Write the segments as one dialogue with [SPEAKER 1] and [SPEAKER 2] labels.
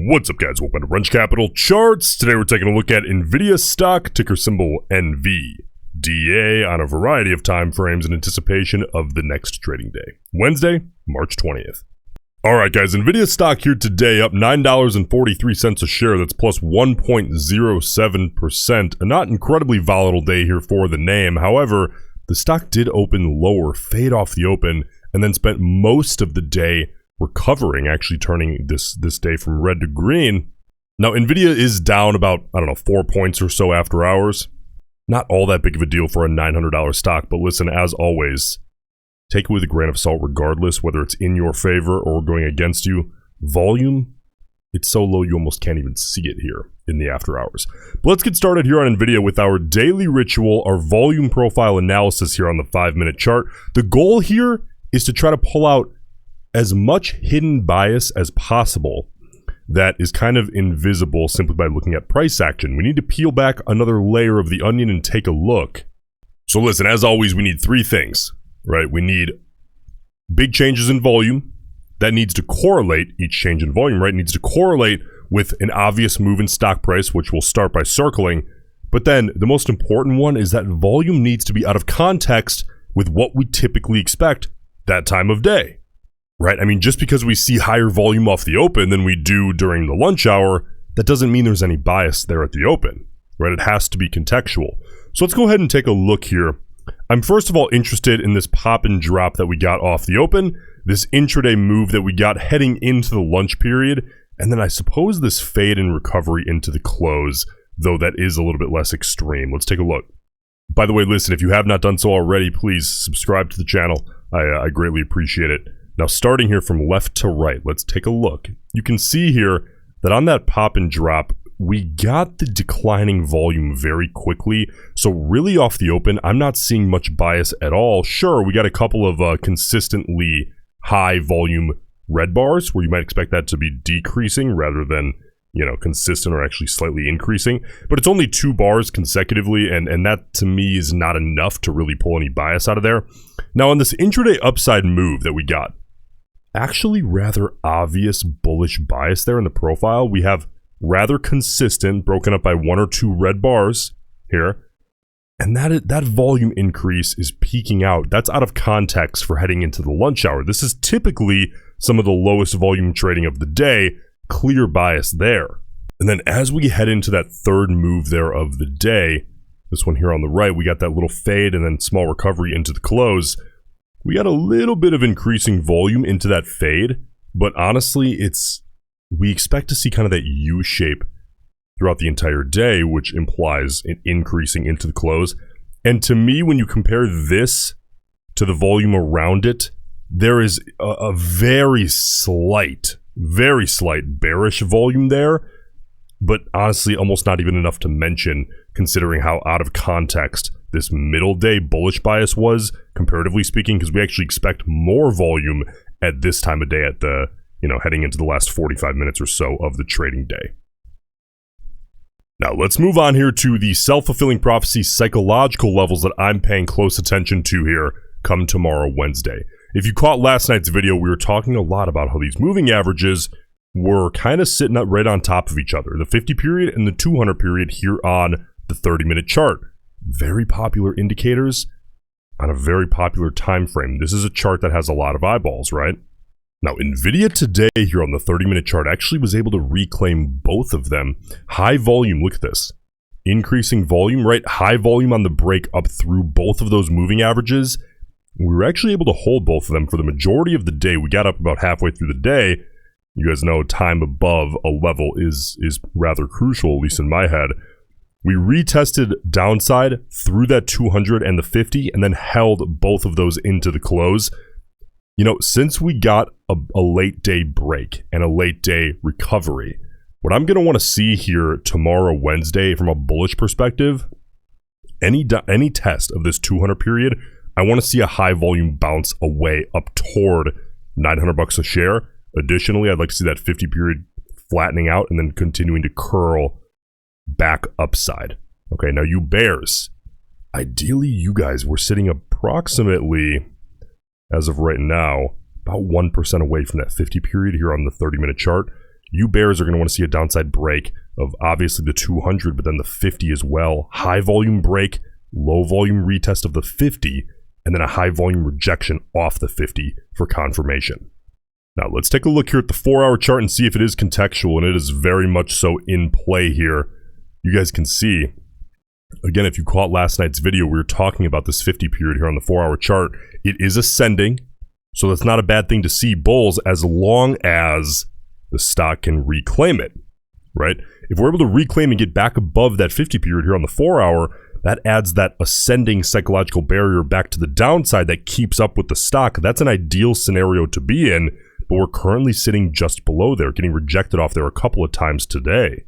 [SPEAKER 1] What's up, guys? Welcome to Roensch Capital Charts. Today we're taking a look at Nvidia stock, ticker symbol NVDA, on a variety of time frames in anticipation of the next trading day, Wednesday, March 20th. All right, guys, Nvidia stock here today up $9.43 a share. That's plus 1.07%. A not incredibly volatile day here for the name. However, the stock did open lower, fade off the open, and then spent most of the day recovering, actually turning this day from red to green. Now, Nvidia is down about, 4 points or so after hours. Not all that big of a deal for a $900 stock, but listen, as always, take it with a grain of salt regardless, whether it's in your favor or going against you. Volume, it's so low you almost can't even see it here in the after hours. But let's get started here on Nvidia with our daily ritual, our volume profile analysis here on the 5-minute chart. The goal here is to try to pull out as much hidden bias as possible that is kind of invisible simply by looking at price action. We need to peel back another layer of the onion and take a look. So listen, as always, we need three things, right? We need big changes in volume. That needs to correlate, each change in volume, right? Needs to correlate with an obvious move in stock price, which we'll start by circling. But then the most important one is that volume needs to be out of context with what we typically expect that time of day. Right? I mean, just because we see higher volume off the open than we do during the lunch hour, that doesn't mean there's any bias there at the open, right? It has to be contextual. So let's go ahead and take a look here. I'm first of all interested in this pop and drop that we got off the open, this intraday move that we got heading into the lunch period, and then I suppose this fade and recovery into the close, though that is a little bit less extreme. Let's take a look. By the way, listen, if you have not done so already, please subscribe to the channel. I greatly appreciate it. Now, starting here from left to right, let's take a look. You can see here that on that pop and drop, we got the declining volume very quickly. So really off the open, I'm not seeing much bias at all. Sure, we got a couple of consistently high volume red bars where you might expect that to be decreasing rather than, consistent or actually slightly increasing. But it's only 2 bars consecutively, and that to me is not enough to really pull any bias out of there. Now, on this intraday upside move that we got, actually rather obvious bullish bias there in the profile. We have rather consistent, broken up by 1 or 2 red bars here. And that volume increase is peaking out. That's out of context for heading into the lunch hour. This is typically some of the lowest volume trading of the day. Clear bias there. And then as we head into that third move there of the day, this one here on the right, we got that little fade and then small recovery into the close. We got a little bit of increasing volume into that fade, but honestly, we expect to see kind of that U shape throughout the entire day, which implies an increasing into the close. And to me, when you compare this to the volume around it, there is a very slight bearish volume there, but honestly, almost not even enough to mention considering how out of context this middle day bullish bias was, comparatively speaking, because we actually expect more volume at this time of day at the, heading into the last 45 minutes or so of the trading day. Now, let's move on here to the self-fulfilling prophecy psychological levels that I'm paying close attention to here come tomorrow, Wednesday. If you caught last night's video, we were talking a lot about how these moving averages were kind of sitting up right on top of each other. The 50 period and the 200 period here on the 30-minute chart. Very popular indicators on a very popular time frame. This is a chart that has a lot of eyeballs, right? Now, Nvidia today here on the 30-minute chart actually was able to reclaim both of them. High volume, look at this. Increasing volume, right? High volume on the break up through both of those moving averages. We were actually able to hold both of them for the majority of the day. We got up about halfway through the day. You guys know time above a level is rather crucial, at least in my head. We retested downside through that 200 and the 50 and then held both of those into the close. Since we got a late day break and a late day recovery, what I'm going to want to see here tomorrow, Wednesday, from a bullish perspective, any test of this 200 period, I want to see a high volume bounce away up toward $900 a share. Additionally, I'd like to see that 50 period flattening out and then continuing to curl back upside. Okay, now you bears, ideally you guys were sitting approximately, as of right now, about 1% away from that 50 period here on the 30-minute chart. You bears are going to want to see a downside break of obviously the 200, but then the 50 as well. High volume break, low volume retest of the 50, and then a high volume rejection off the 50 for confirmation. Now let's take a look here at the 4-hour chart and see if it is contextual, and it is very much so in play here. You guys can see, again, if you caught last night's video, we were talking about this 50 period here on the 4-hour chart. It is ascending, so that's not a bad thing to see bulls as long as the stock can reclaim it, right? If we're able to reclaim and get back above that 50 period here on the 4-hour, that adds that ascending psychological barrier back to the downside that keeps up with the stock. That's an ideal scenario to be in, but we're currently sitting just below there, getting rejected off there a couple of times today.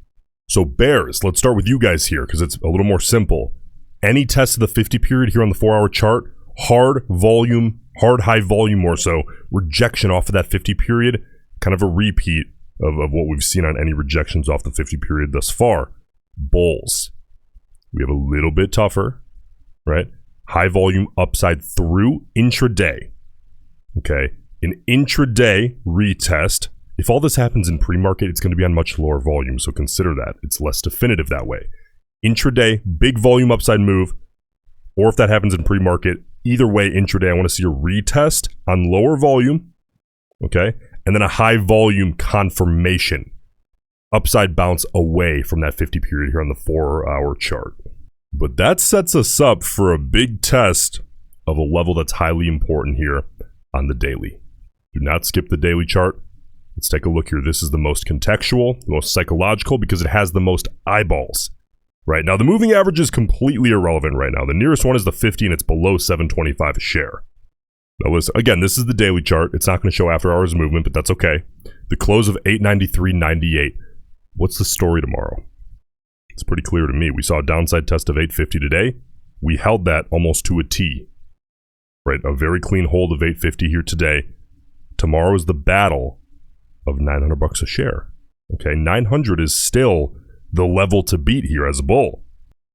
[SPEAKER 1] So bears, let's start with you guys here because it's a little more simple. Any test of the 50 period here on the 4-hour chart, hard high volume more so, rejection off of that 50 period, kind of a repeat of what we've seen on any rejections off the 50 period thus far. Bulls, we have a little bit tougher, right? High volume upside through intraday. Okay, an intraday retest. If all this happens in pre-market, it's going to be on much lower volume, so consider that. It's less definitive that way. Intraday, big volume upside move, or if that happens in pre-market, either way, intraday, I want to see a retest on lower volume, okay? And then a high volume confirmation. Upside bounce away from that 50 period here on the 4-hour chart. But that sets us up for a big test of a level that's highly important here on the daily. Do not skip the daily chart. Let's take a look here. This is the most contextual, the most psychological, because it has the most eyeballs. Right now, the moving average is completely irrelevant right now. The nearest one is the 50, and it's below 725 a share. Now, listen, again, this is the daily chart. It's not going to show after hours movement, but that's okay. The close of 893.98. What's the story tomorrow? It's pretty clear to me. We saw a downside test of 850 today. We held that almost to a T. Right, a very clean hold of 850 here today. Tomorrow is the battle of $900 a share. Okay, 900 is still the level to beat here as a bull.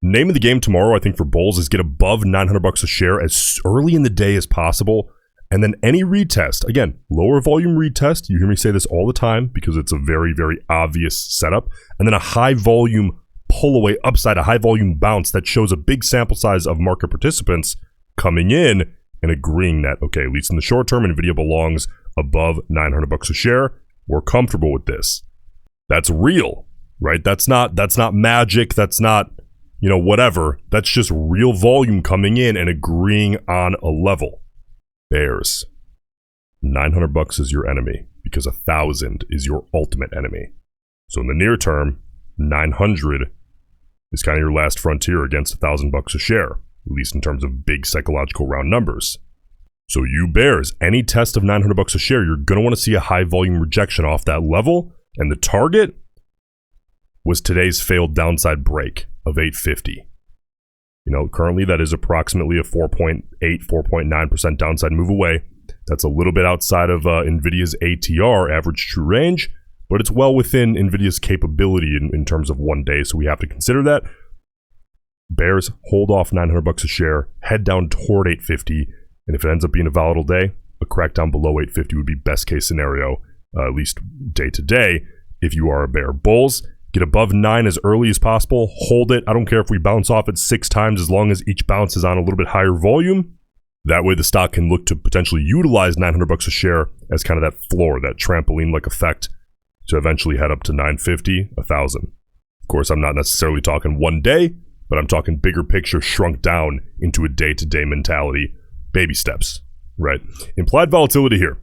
[SPEAKER 1] Name of the game tomorrow, I think, for bulls is get above $900 a share as early in the day as possible. And then any retest, again, lower volume retest. You hear me say this all the time because it's a very, very obvious setup. And then a high volume pull away upside, a high volume bounce that shows a big sample size of market participants coming in and agreeing that, okay, at least in the short term, Nvidia belongs above $900 a share. We're comfortable with this. That's real, right? That's not magic. That's not, whatever. That's just real volume coming in and agreeing on a level. Bears, $900 is your enemy because 1,000 is your ultimate enemy. So in the near term, 900 is kind of your last frontier against $1,000 a share, at least in terms of big psychological round numbers. So you bears, any test of $900 a share, you're going to want to see a high volume rejection off that level. And the target was today's failed downside break of 850. Currently that is approximately a 4.8, 4.9% downside move away. That's a little bit outside of Nvidia's ATR, average true range, but it's well within Nvidia's capability in terms of one day. So we have to consider that. Bears, hold off $900 a share, head down toward 850. And if it ends up being a volatile day, a crackdown below 850 would be best case scenario, at least day to day. If you are a bear, bulls, get above 9 as early as possible. Hold it. I don't care if we bounce off it 6 times as long as each bounce is on a little bit higher volume. That way the stock can look to potentially utilize $900 a share as kind of that floor, that trampoline-like effect to eventually head up to 950, 1,000. Of course, I'm not necessarily talking one day, but I'm talking bigger picture shrunk down into a day-to-day mentality. Baby steps, right? Implied volatility here.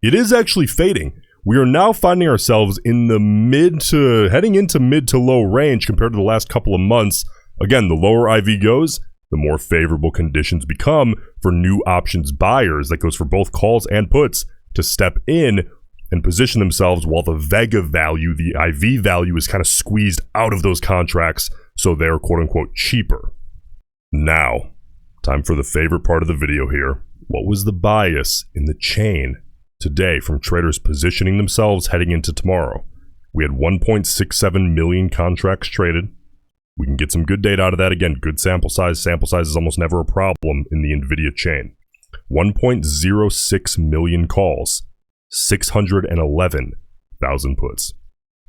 [SPEAKER 1] It is actually fading. We are now finding ourselves in the heading into mid to low range compared to the last couple of months. Again, the lower IV goes, the more favorable conditions become for new options buyers. That goes for both calls and puts to step in and position themselves while the Vega value, the IV value, is kind of squeezed out of those contracts, so they're quote unquote cheaper. Now, time for the favorite part of the video here. What was the bias in the chain today from traders positioning themselves heading into tomorrow? We had 1.67 million contracts traded. We can get some good data out of that. Again, good sample size. Sample size is almost never a problem in the Nvidia chain. 1.06 million calls, 611,000 puts.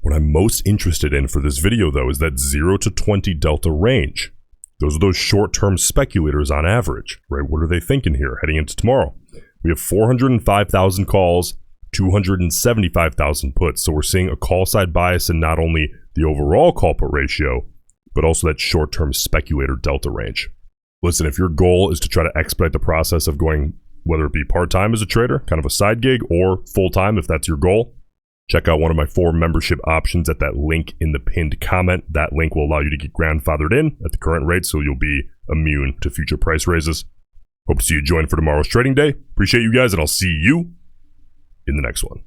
[SPEAKER 1] What I'm most interested in for this video, though, is that 0 to 20 delta range. Those are those short-term speculators on average, right? What are they thinking here heading into tomorrow? We have 405,000 calls, 275,000 puts. So we're seeing a call side bias in not only the overall call put ratio, but also that short-term speculator delta range. Listen, if your goal is to try to expedite the process of going, whether it be part-time as a trader, kind of a side gig, or full-time if that's your goal, check out one of my 4 membership options at that link in the pinned comment. That link will allow you to get grandfathered in at the current rate, so you'll be immune to future price raises. Hope to see you join for tomorrow's trading day. Appreciate you guys, and I'll see you in the next one.